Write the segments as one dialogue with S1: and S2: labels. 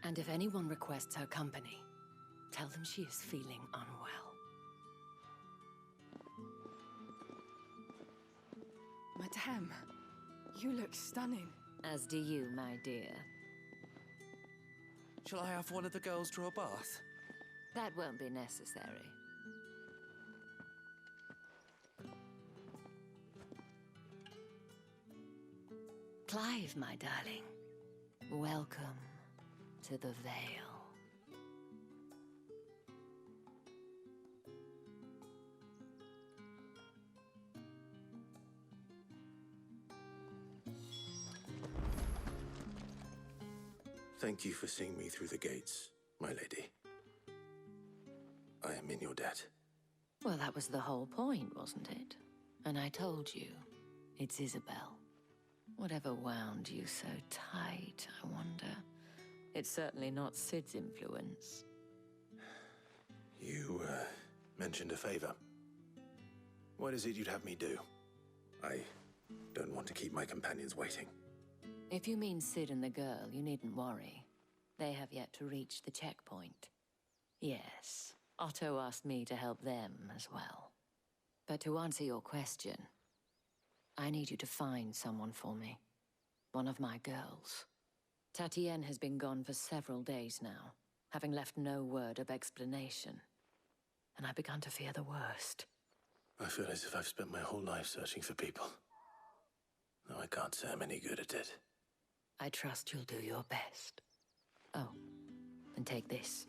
S1: And if anyone requests her company, tell them she is feeling unwell.
S2: Madame, you look stunning.
S1: As do you, my dear.
S3: Shall I have one of the girls draw a bath?
S1: That won't be necessary. Clive, my darling. Welcome to the Vale.
S4: Thank you for seeing me through the gates, my lady. I am in your debt.
S1: Well, that was the whole point, wasn't it? And I told you, it's Isabelle. Whatever wound you so tight, I wonder. It's certainly not Sid's influence.
S4: You, mentioned a favor. What is it you'd have me do? I don't want to keep my companions waiting.
S1: If you mean Sid and the girl, you needn't worry. They have yet to reach the checkpoint. Yes, Otto asked me to help them as well. But to answer your question, I need you to find someone for me. One of my girls. Tatienne has been gone for several days now, having left no word of explanation. And I've begun to fear the worst.
S4: I feel as if I've spent my whole life searching for people. Though I can't say I'm any good at it.
S1: I trust you'll do your best. Oh, and take this.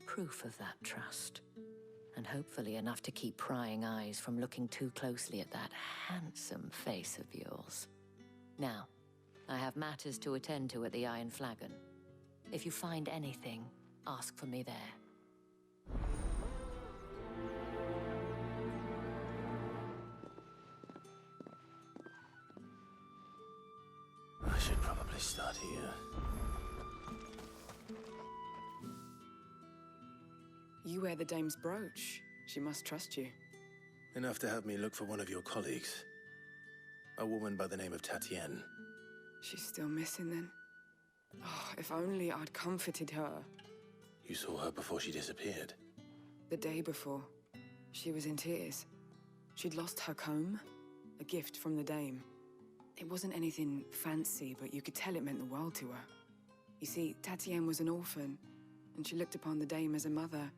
S1: Proof of that trust. And hopefully enough to keep prying eyes from looking too closely at that handsome face of yours. Now, I have matters to attend to at the Iron Flagon. If you find anything, ask for me there.
S4: I should probably start here.
S2: You wear the dame's brooch. She must trust you.
S4: Enough to have me look for one of your colleagues. A woman by the name of Tatienne.
S2: She's still missing then. Oh, if only I'd comforted her.
S4: You saw her before she disappeared.
S2: The day before, she was in tears. She'd lost her comb, a gift from the dame. It wasn't anything fancy, but you could tell it meant the world to her. You see, Tatienne was an orphan, and she looked upon the dame as a mother,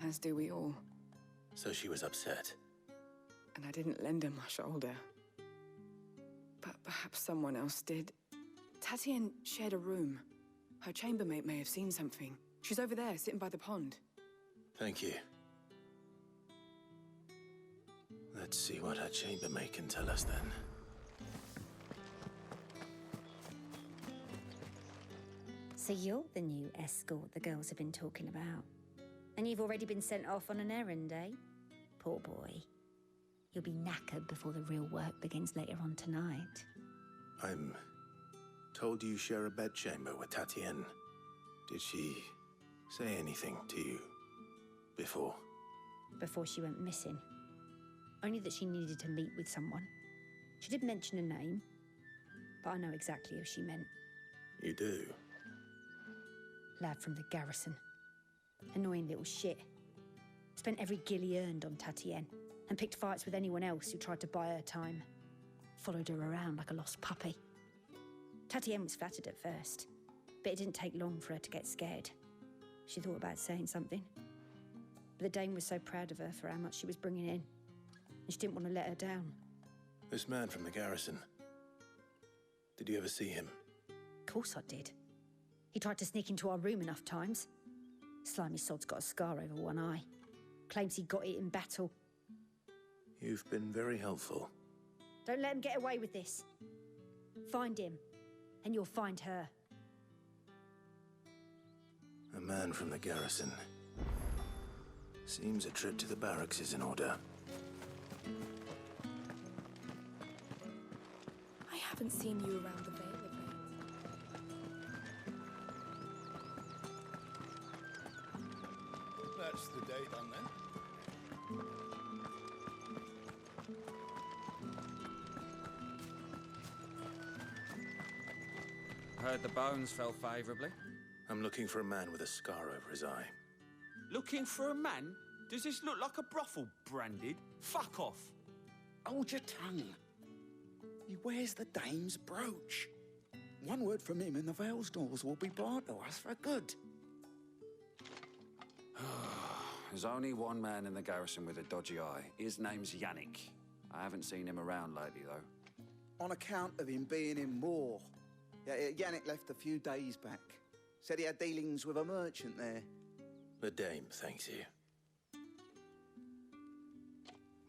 S2: as do we all.
S4: So she was upset.
S2: And I didn't lend her my shoulder. But perhaps someone else did. Tatienne shared a room. Her chambermaid may have seen something. She's over there, sitting by the pond.
S4: Thank you. Let's see what her chambermaid can tell us then.
S5: So you're the new escort the girls have been talking about. And you've already been sent off on an errand, eh? Poor boy. You'll be knackered before the real work begins later on tonight.
S4: I'm told you share a bedchamber with Tatienne. Did she say anything to you before?
S5: Before she went missing. Only that she needed to meet with someone. She did mention a name, but I know exactly who she meant.
S4: You do?
S5: Lad from the garrison. Annoying little shit. Spent every guil he earned on Tatienne and picked fights with anyone else who tried to buy her time. Followed her around like a lost puppy. Tatienne was flattered at first, but it didn't take long for her to get scared. She thought about saying something. But the dame was so proud of her for how much she was bringing in, and she didn't want to let her down.
S4: This man from the garrison. Did you ever see him?
S5: Of course I did. He tried to sneak into our room enough times. Slimy sod's got a scar over one eye. Claims he got it in battle.
S4: You've been very helpful.
S5: Don't let him get away with this. Find him, and you'll find her.
S4: A man from the garrison. Seems a trip to the barracks is in order.
S2: I haven't seen you around the Vale of late.
S6: That's the day done then. heard the bones fell favourably.
S4: I'm looking for a man with a scar over his eye.
S7: Looking for a man? Does this look like a brothel, Branded? Fuck off.
S8: Hold your tongue. He wears the dame's brooch. One word from him and the Vale's doors will be barred to us for good.
S6: There's only one man in the garrison with a dodgy eye. His name's Yannick. I haven't seen him around lately, though.
S8: On account of him being in Moor. Yeah, Yannick left a few days back. Said he had dealings with a merchant there.
S4: The dame thanks you.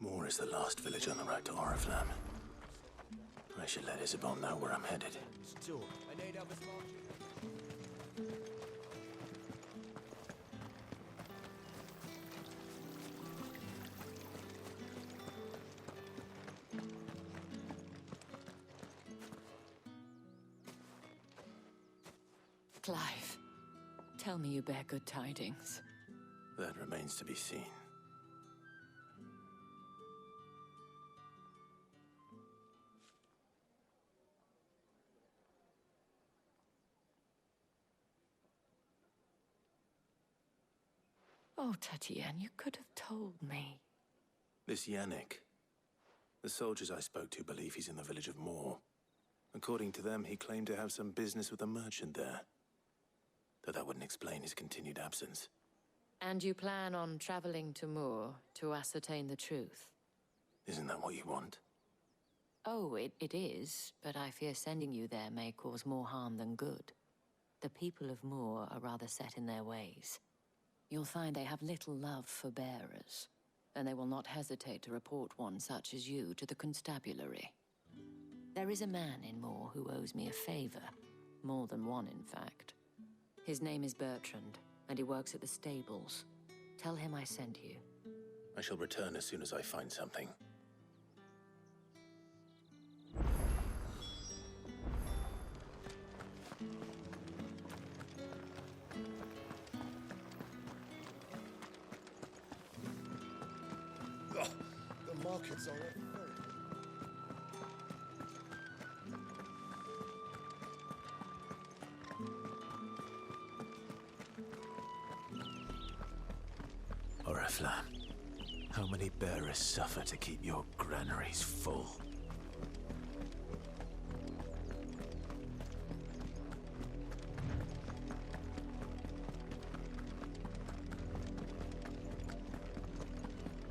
S4: Moor is the last village on the road to Oriflamme. I should let Isabelle know where I'm headed.
S7: Still, I need others marching.
S1: Clive, tell me you bear good tidings.
S4: That remains to be seen.
S1: Oh, Tatienne, you could have told me.
S4: This Yannick. The soldiers I spoke to believe he's in the village of Moor. According to them, he claimed to have some business with a merchant there. Though that wouldn't explain his continued absence.
S1: And you plan on traveling to Moor to ascertain the truth?
S4: Isn't that what you want?
S1: Oh, it is, but I fear sending you there may cause more harm than good. The people of Moor are rather set in their ways. You'll find they have little love for bearers, and they will not hesitate to report one such as you to the constabulary. There is a man in Moor who owes me a favor. More than one, in fact. His name is Bertrand, and he works at the stables. Tell him I sent you.
S4: I shall return as soon as I find something.
S9: The markets are very...
S4: Oriflamme, how many bearers suffer to keep your granaries full?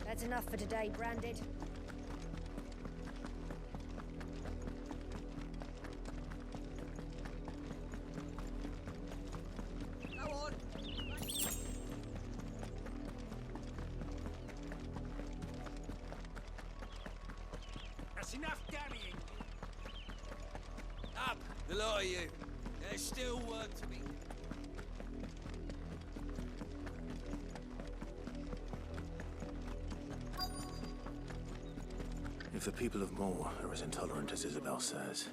S5: That's enough for today, Branded.
S7: Go on. That's enough damning. Up, the lot of you. There's still work to be.
S4: If the people of Moor are as intolerant as Isabelle says,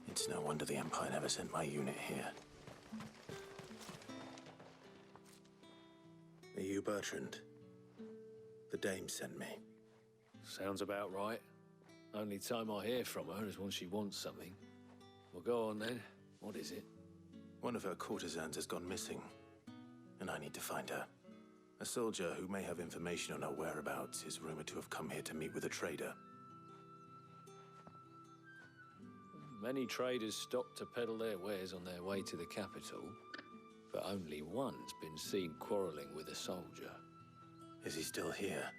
S4: it's no wonder the Empire never sent my unit here. Are you Bertrand? The dame sent me.
S10: Sounds about right. Only time I hear from her is when she wants something. Well, go on then. What is it?
S4: One of her courtesans has gone missing, and I need to find her. A soldier who may have information on her whereabouts is rumored to have come here to meet with a trader.
S10: Many traders stop to peddle their wares on their way to the capital, but only one's been seen quarreling with a soldier.
S4: Is he still here?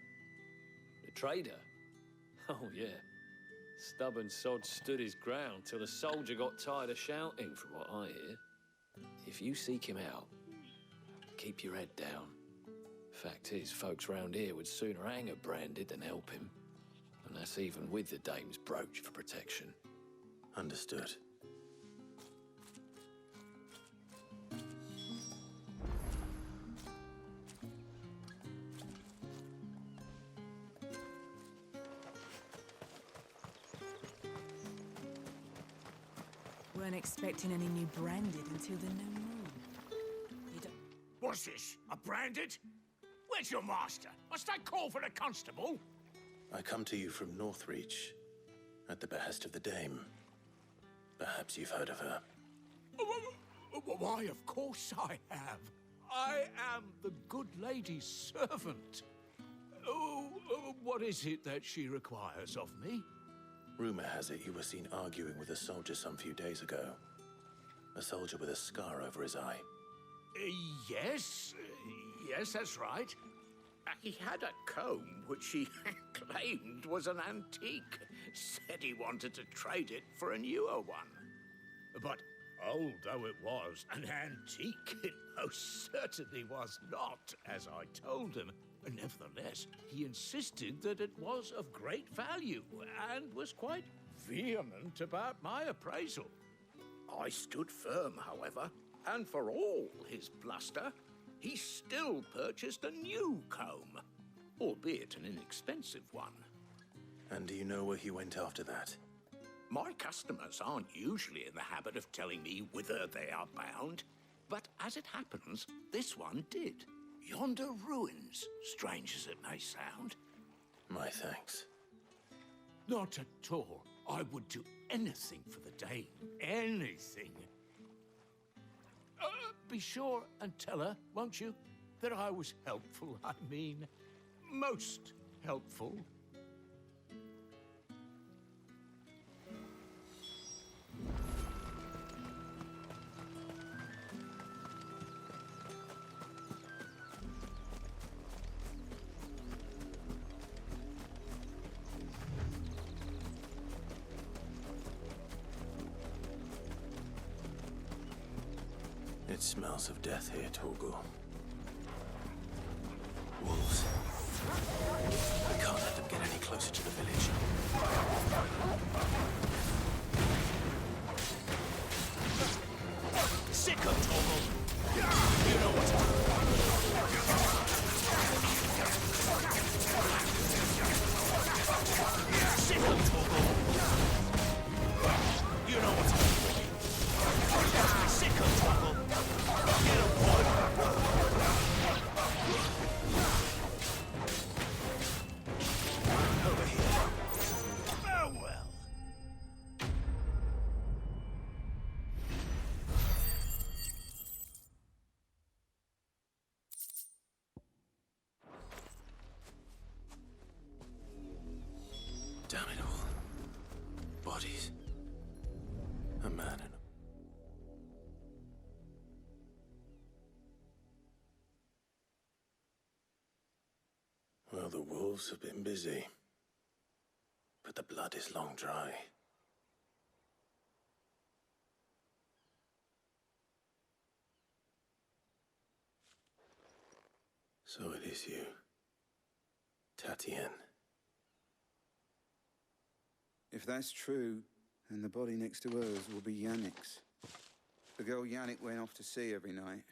S10: The trader? Oh, yeah. Stubborn sod stood his ground till the soldier got tired of shouting, from what I hear. If you seek him out, keep your head down. Fact is, folks round here would sooner hang a Branded than help him. And that's even with the dame's brooch for protection.
S4: Understood.
S2: Weren't expecting any new Branded until the new moon. You don't...
S7: What's this? A Branded? Where's your master? Must I call for the constable?
S4: I come to you from Northreach, at the behest of the dame. Perhaps you've heard of her.
S7: Why, of course I have. I am the good lady's servant. What is it that she requires of me?
S4: Rumor has it you were seen arguing with a soldier some few days ago. A soldier with a scar over his eye.
S7: Yes. Yes, that's right. He had a comb which he claimed was an antique. Said he wanted to trade it for a newer one. But old though it was, an antique it most certainly was not, as I told him. Nevertheless, he insisted that it was of great value, and was quite vehement about my appraisal. I stood firm, however, and for all his bluster, he still purchased a new comb, albeit an inexpensive one.
S4: And do you know where he went after that?
S7: My customers aren't usually in the habit of telling me whither they are bound, but as it happens, this one did. Yonder ruins, strange as it may sound.
S4: My thanks.
S7: Not at all. I would do anything for the Dame. Anything. Be sure and tell her, won't you, that I was helpful. I mean, most helpful.
S4: It smells of death here, Torgal. Wolves. We can't let them get any closer to the village.
S7: Sick of Torgal! You know what to do. Sick of Torgal! You know what to do, boy. Sick of Torgal! Get him, boy! Over here. Farewell.
S4: Damn it all. Bodies. A man and well, the wolves have been busy, but the blood is long dry. So it is you, Tatienne.
S8: If that's true, then the body next to hers will be Yannick's. The girl Yannick went off to sea every night.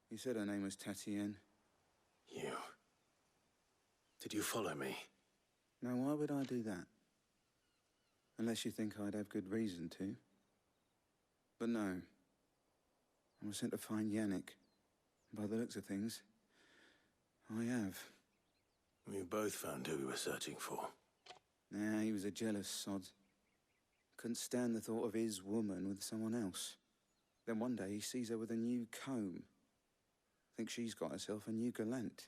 S8: He said her name was Tatienne.
S4: You. Did you follow me?
S8: Now, why would I do that? Unless you think I'd have good reason to. But no. I was sent to find Yannick. By the looks of things, I have.
S4: We both found who we were searching for.
S8: Nah, he was a jealous sod. Couldn't stand the thought of his woman with someone else. Then one day he sees her with a new comb. Thinks she's got herself a new gallant.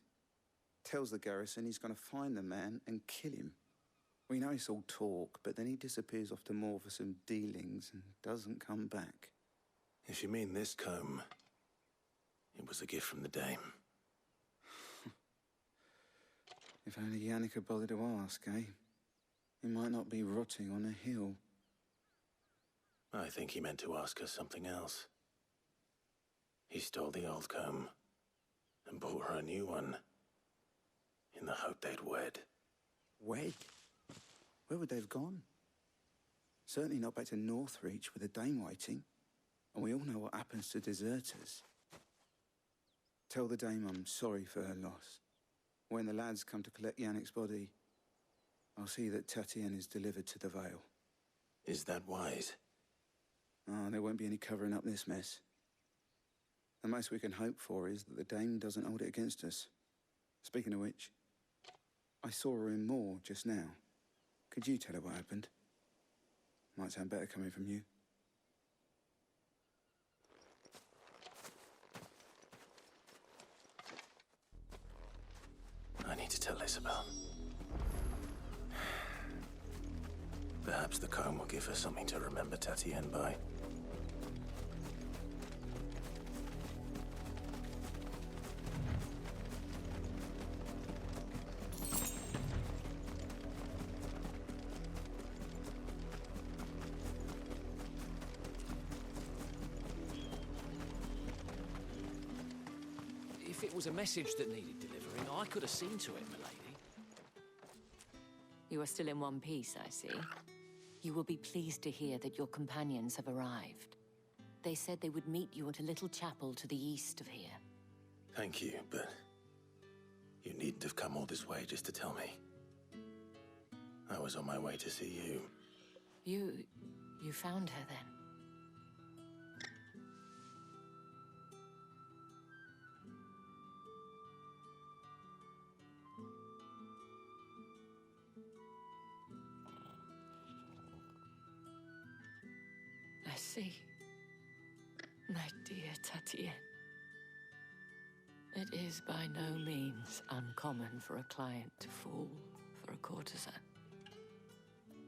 S8: Tells the garrison he's going to find the man and kill him. We know it's all talk, but then he disappears off to Moor for some dealings and doesn't come back.
S4: If you mean this comb, it was a gift from the Dame.
S8: If only Yannick had bothered to ask, eh? He might not be rotting on a hill.
S4: I think he meant to ask her something else. He stole the old comb and bought her a new one in the hope they'd wed.
S8: Wed? Where would they have gone? Certainly not back to Northreach with the Dame waiting. And we all know what happens to deserters. Tell the Dame I'm sorry for her loss. When the lads come to collect Yannick's body, I'll see that Tatienne is delivered to the Vale.
S4: Is that wise?
S8: Oh, there won't be any covering up this mess. The most we can hope for is that the Dame doesn't hold it against us. Speaking of which, I saw her in Moor just now. Could you tell her what happened? Might sound better coming from you.
S4: to tell Isabelle. Perhaps the comb will give her something to remember Tatienne by.
S10: If it was a message that needed delivering, I could have seen to it, milady.
S1: You are still in one piece, I see. You will be pleased to hear that your companions have arrived. They said they would meet you at a little chapel to the east of here.
S4: Thank you, but you needn't have come all this way just to tell me. I was on my way to see you.
S1: You found her then? I see. My dear Tatienne. It is by no means uncommon for a client to fall for a courtesan.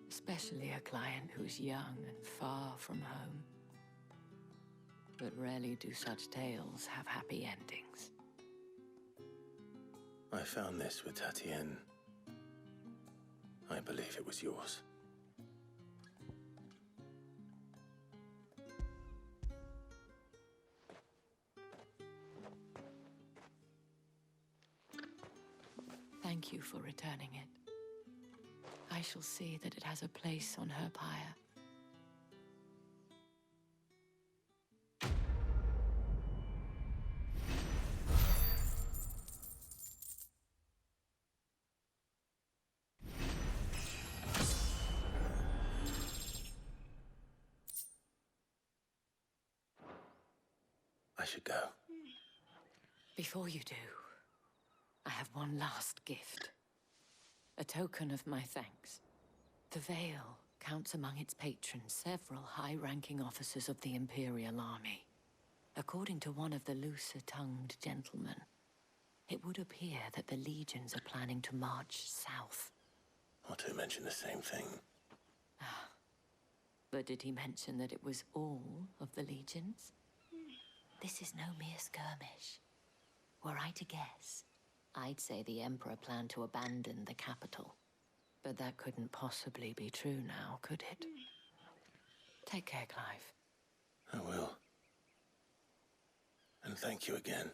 S1: Especially a client who's young and far from home. But rarely do such tales have happy endings.
S4: I found this with Tatienne. I believe it was yours.
S1: Thank you for returning it. I shall see that it has a place on her pyre.
S4: I should go.
S1: Before you do, I have one last gift. A token of my thanks. The Vale counts among its patrons several high-ranking officers of the Imperial Army. According to one of the looser-tongued gentlemen, it would appear that the legions are planning to march south.
S4: Otto mentioned the same thing.
S1: But did he mention that it was all of the legions? This is no mere skirmish. Were I to guess, I'd say the Emperor planned to abandon the capital. But that couldn't possibly be true now, could it? Take care, Clive.
S4: I will. And thank you again.